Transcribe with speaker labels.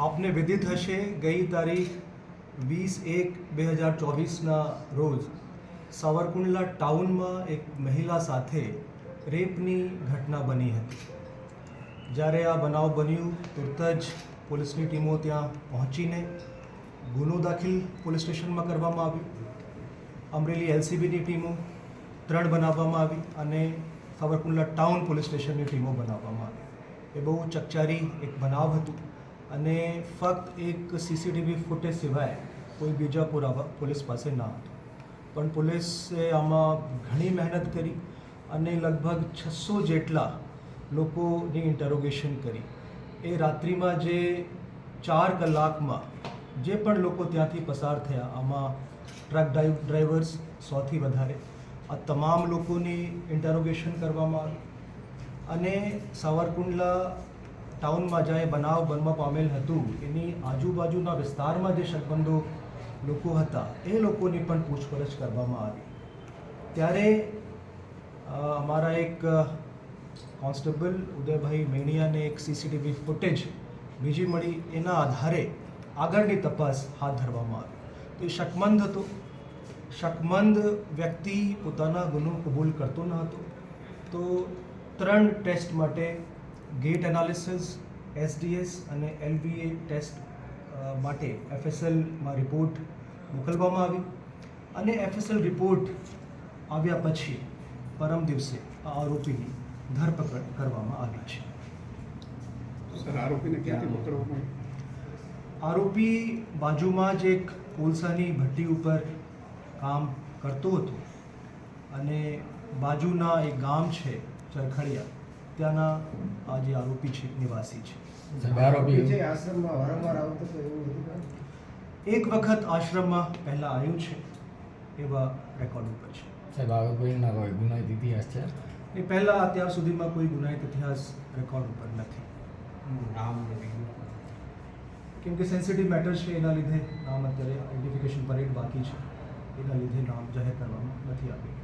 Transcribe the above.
Speaker 1: આપને વિદિત હશે, ગઈ તારીખ 20/1/2024ના રોજ સાવરકુંડલા ટાઉનમાં એક મહિલા સાથે રેપની ઘટના બની હતી. જ્યારે આ બનાવ બન્યું તુરત જ પોલીસની ટીમો ત્યાં પહોંચીને ગુનો દાખલ પોલીસ સ્ટેશનમાં કરવામાં આવ્યો. અમરેલી LCBની ટીમો 3 બનાવવામાં આવી અને સાવરકુંડલા ટાઉન પોલીસ સ્ટેશનની ટીમો બનાવવામાં આવી. એ બહુ ચકચારી એક બનાવ હતું અને ફક્ત એક CCTV ફૂટેજ સિવાય કોઈ બીજા પુરાવા પોલીસ પાસે ના હતો. પણ પોલીસે આમાં ઘણી મહેનત કરી અને લગભગ 600 જેટલા લોકોની ઇન્ટરોગેશન કરી. એ રાત્રિમાં જે 4 કલાકમાં જે પણ લોકો ત્યાંથી પસાર થયા, આમાં ટ્રક ડ્રાઈવર્સ 100થી વધારે, આ તમામ લોકોની ઇન્ટરોગેશન કરવામાં આવી અને સાવરકુંડલા ટાઉનમાં જ્યાં બનાવ બનવા પામેલ હતું એની આજુબાજુના વિસ્તારમાં જે શકમંદો લોકો હતા એ લોકોની પણ પૂછપરછ કરવામાં આવી. ત્યારે અમારા એક કોન્સ્ટેબલ ઉદયભાઈ મેણિયાને એક CCTV ફૂટેજ બીજી મળી, એના આધારે આગળની તપાસ હાથ ધરવામાં આવી. તો એ શકમંદ હતો. શકમંદ વ્યક્તિ પોતાના ગુનો કબૂલ કરતો ન હતો. તો 3 ટેસ્ટ માટે ગેટ એનાલિસિસ, SDS અને LVA ટેસ્ટ માટે FSLમાં રિપોર્ટ મોકલવામાં આવી અને FSL રિપોર્ટ આવ્યા પછી પરમ દિવસે આ આરોપીની ધરપકડ કરવામાં આવી છે.
Speaker 2: સર, આરોપીને ક્યાંથી પકડવામાં?
Speaker 1: આરોપી બાજુમાં જ એક કોલસાની ભઠ્ઠી ઉપર કામ કરતો હતો અને બાજુના એક ગામ છે ચરખડિયા, ત્યાંના આ જે આરોપી છે નિવાસી છે.
Speaker 3: આશ્રમમાં વારંવાર આવતો તો એવું હતું?
Speaker 1: એક વખત આશ્રમમાં પહેલાં આવ્યું છે, એવા રેકોર્ડ ઉપર છે.
Speaker 4: સાહેબ, આરોપીના કોઈ ગુનાહિત ઇતિહાસ છે?
Speaker 1: એ પહેલાં અત્યાર સુધીમાં કોઈ ગુનાહિત ઇતિહાસ રેકોર્ડ ઉપર નથી.
Speaker 3: નામ
Speaker 1: કેમ કે સેન્સિટિવ મેટર છે, એના લીધે નામ અત્યારે આઈડેન્ટિફિકેશન પરેડ બાકી છે, એના લીધે નામ જાહેર કરવામાં નથી આવ્યું.